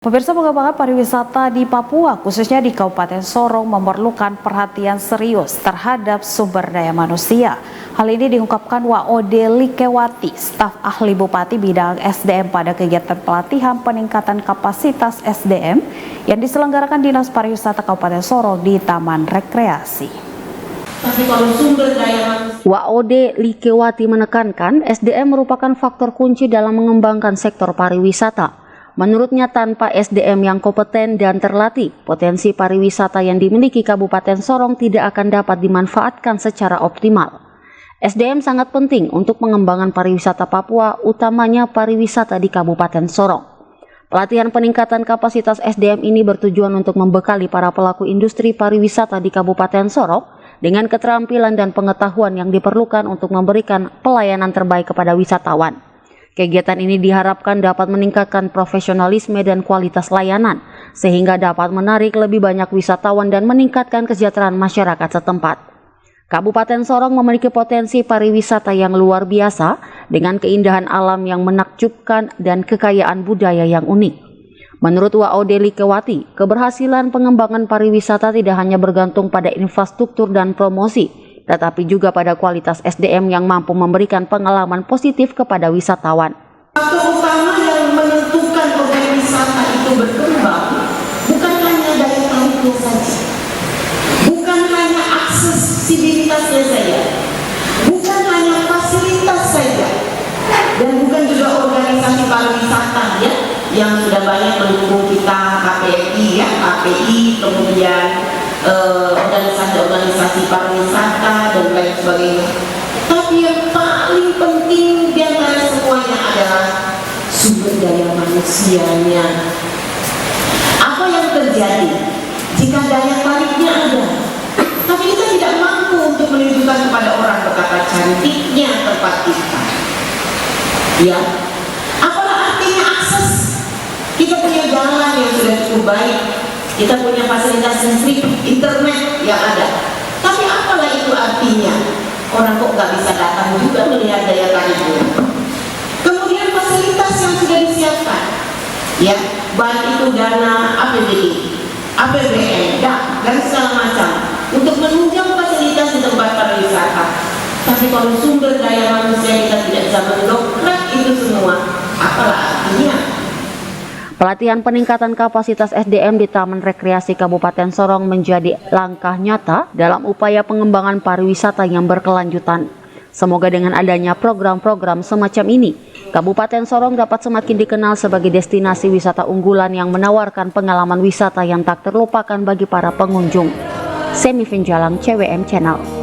Pemirsa, pengembangan pariwisata di Papua, khususnya di Kabupaten Sorong, memerlukan perhatian serius terhadap sumber daya manusia. Hal ini diungkapkan Waode Likewati, staf ahli Bupati bidang SDM pada kegiatan pelatihan peningkatan kapasitas SDM yang diselenggarakan Dinas Pariwisata Kabupaten Sorong di Taman Rekreasi. Waode Likewati menekankan SDM merupakan faktor kunci dalam mengembangkan sektor pariwisata. Menurutnya, tanpa SDM yang kompeten dan terlatih, potensi pariwisata yang dimiliki Kabupaten Sorong tidak akan dapat dimanfaatkan secara optimal. SDM sangat penting untuk pengembangan pariwisata Papua, utamanya pariwisata di Kabupaten Sorong. Pelatihan peningkatan kapasitas SDM ini bertujuan untuk membekali para pelaku industri pariwisata di Kabupaten Sorong dengan keterampilan dan pengetahuan yang diperlukan untuk memberikan pelayanan terbaik kepada wisatawan. Kegiatan ini diharapkan dapat meningkatkan profesionalisme dan kualitas layanan, sehingga dapat menarik lebih banyak wisatawan dan meningkatkan kesejahteraan masyarakat setempat. Kabupaten Sorong memiliki potensi pariwisata yang luar biasa dengan keindahan alam yang menakjubkan dan kekayaan budaya yang unik. Menurut Waode Likewati, keberhasilan pengembangan pariwisata tidak hanya bergantung pada infrastruktur dan promosi, tetapi juga pada kualitas SDM yang mampu memberikan pengalaman positif kepada wisatawan. Faktor utama yang menentukan objek wisata itu berkembang bukan hanya daya tariknya saja, bukan hanya aksesibilitasnya saja, bukan hanya fasilitas saja, dan bukan juga organisasi pariwisata ya yang sudah banyak mendukung kita, KPI ya, KPI, kemudian organisasi pariwisata dan lain sebagainya. Tapi yang paling penting di antara semuanya adalah sumber daya manusianya. Apa yang terjadi jika daya tariknya ada, tapi kita tidak mampu untuk menunjukkan kepada orang betapa cantiknya tempat kita? Ya, apalah artinya akses? Kita punya jalan yang sudah cukup baik, kita punya fasilitas listrik, internet yang ada. Tapi apalah itu artinya? Orang kok nggak bisa datang juga melihat daya tariknya. Kemudian fasilitas yang sudah disiapkan, ya, baik itu dana APBD, APBN, dan segala macam untuk menunjang fasilitas di tempat pariwisata. Tapi kalau sumber daya manusia kita tidak bisa mendongkrak itu semua, apalah artinya? Pelatihan peningkatan kapasitas SDM di Taman Rekreasi Kabupaten Sorong menjadi langkah nyata dalam upaya pengembangan pariwisata yang berkelanjutan. Semoga dengan adanya program-program semacam ini, Kabupaten Sorong dapat semakin dikenal sebagai destinasi wisata unggulan yang menawarkan pengalaman wisata yang tak terlupakan bagi para pengunjung. Semi Finjalang, CWM Channel.